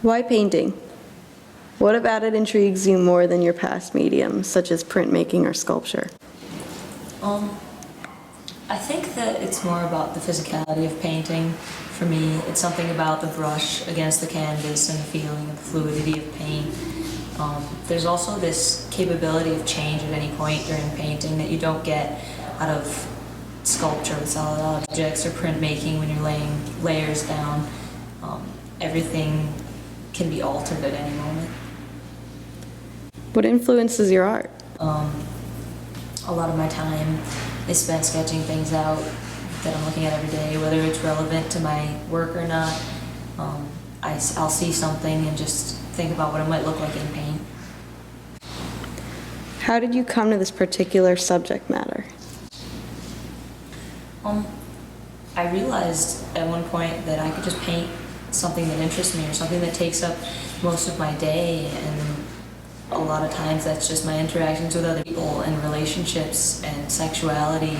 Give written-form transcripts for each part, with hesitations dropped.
Why painting? What about it intrigues you more than your past mediums, such as printmaking or sculpture? I think that it's more about the physicality of painting. For me, it's something about the brush against the canvas and the feeling of the fluidity of paint. There's also this capability of change at any point during painting that you don't get out of sculpture with solid objects or printmaking when you're laying layers down. Everything can be altered at any moment. What influences your art? A lot of my time is spent sketching things out that I'm looking at every day, whether it's relevant to my work or not. I'll see something and just think about what it might look like in paint. How did you come to this particular subject matter? I realized at one point that I could just paint something that interests me or something that takes up most of my day, and a lot of times that's just my interactions with other people and relationships and sexuality.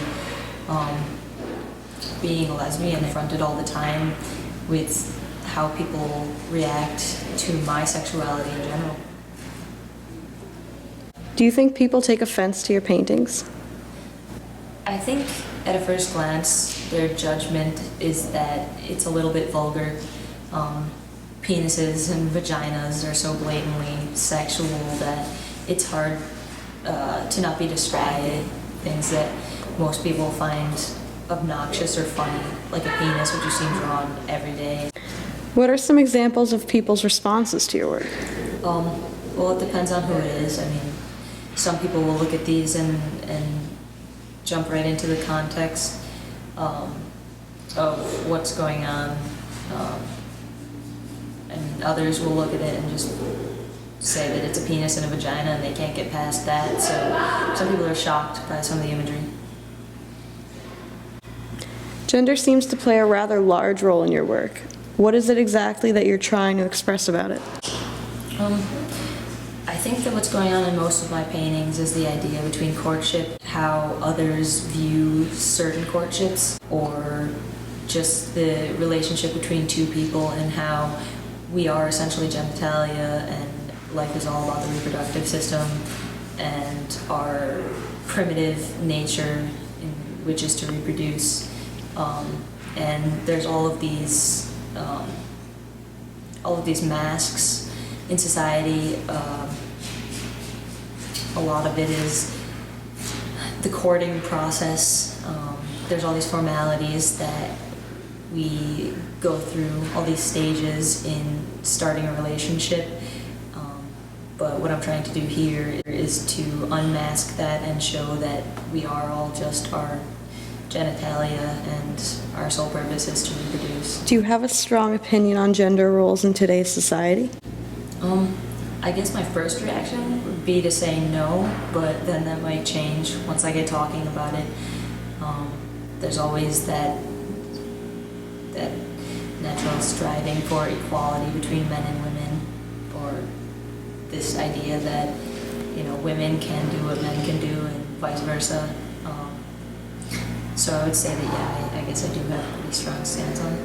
Being a lesbian, confronted all the time with how people react to my sexuality in general. Do you think people take offense to your paintings? I think at a first glance their judgment is that it's a little bit vulgar. Penises and vaginas are so blatantly sexual that it's hard to not be distracted. Things that most people find obnoxious or funny, like a penis, which you see drawn every day. What are some examples of people's responses to your work? Well, it depends on who it is. I mean, some people will look at these and jump right into the context of what's going on. And others will look at it and just say that it's a penis and a vagina and they can't get past that. So some people are shocked by some of the imagery. Gender seems to play a rather large role in your work. What is it exactly that you're trying to express about it? I think that what's going on in most of my paintings is the idea between courtship, how others view certain courtships, or just the relationship between two people and how we are essentially genitalia and life is all about the reproductive system and our primitive nature, which is to reproduce. And there's all of these masks in society. A lot of it is the courting process. There's all these formalities that we go through, all these stages in starting a relationship. But what I'm trying to do here is to unmask that and show that we are all just our genitalia and our sole purpose is to reproduce. Do you have a strong opinion on gender roles in today's society? I guess my first reaction would be to say no, but then that might change once I get talking about it. There's always that natural striving for equality between men and women, or this idea that, you know, women can do what men can do and vice versa. So I would say that, yeah, I guess I do have a pretty strong stance on it.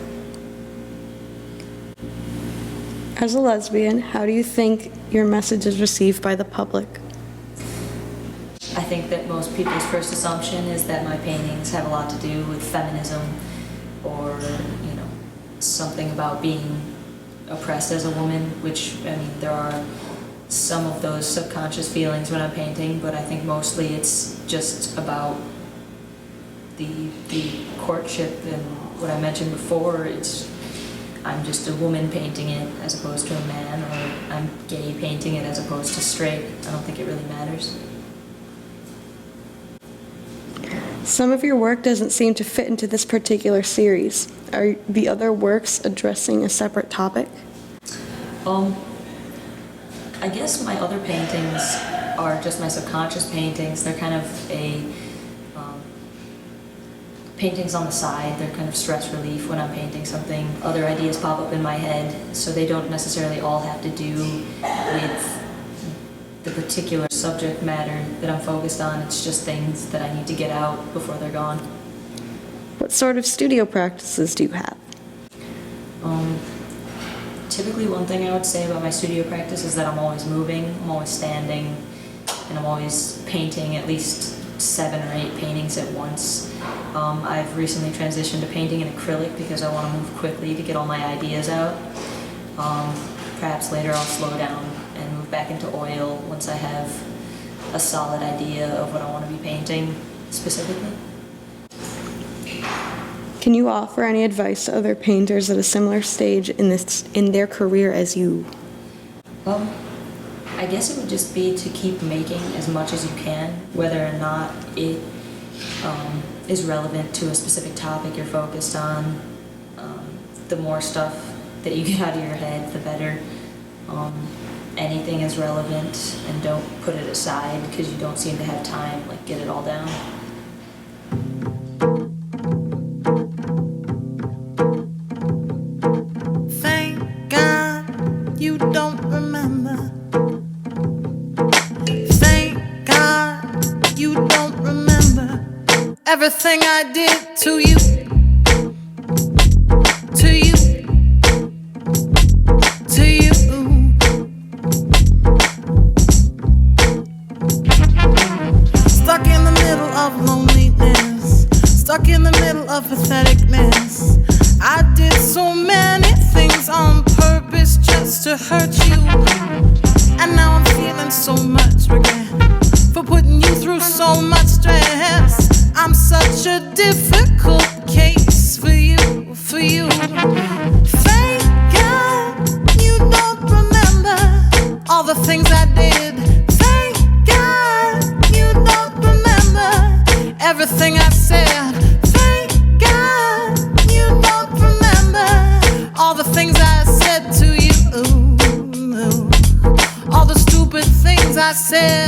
As a lesbian, how do you think your message is received by the public? I think that most people's first assumption is that my paintings have a lot to do with feminism, or, you know, something about being oppressed as a woman, which, I mean, there are some of those subconscious feelings when I'm painting, but I think mostly it's just about the courtship and what I mentioned before. I'm just a woman painting it as opposed to a man, or I'm gay painting it as opposed to straight. I don't think it really matters. Some of your work doesn't seem to fit into this particular series. Are the other works addressing a separate topic? I guess my other paintings are just my subconscious paintings. They're kind of paintings on the side. They're kind of stress relief when I'm painting something. Other ideas pop up in my head, so they don't necessarily all have to do with the particular subject matter that I'm focused on. It's just things that I need to get out before they're gone. What sort of studio practices do you have? Typically, one thing I would say about my studio practice is that I'm always moving, I'm always standing, and I'm always painting at least 7 or 8 paintings at once. I've recently transitioned to painting in acrylic because I want to move quickly to get all my ideas out. Perhaps later I'll slow down and move back into oil once I have a solid idea of what I want to be painting specifically. Can you offer any advice to other painters at a similar stage in their career as you? I guess it would just be to keep making as much as you can, whether or not it is relevant to a specific topic you're focused on. The more stuff that you get out of your head, the better. Anything is relevant, and don't put it aside because you don't seem to have time. Like, get it all down. Thank God you don't remember. Thank God you don't remember everything I did to you. To you. To you. Stuck in the middle of loneliness, stuck in the middle of patheticness. I did so many things on purpose just to hurt you, and now I'm feeling so much regret for putting you through so much stress. I'm such a difficult case for you, for you. Thank God you don't remember all the things I did. Thank God you don't remember everything I said. Thank God you don't remember all the things I said to you. All the stupid things I said.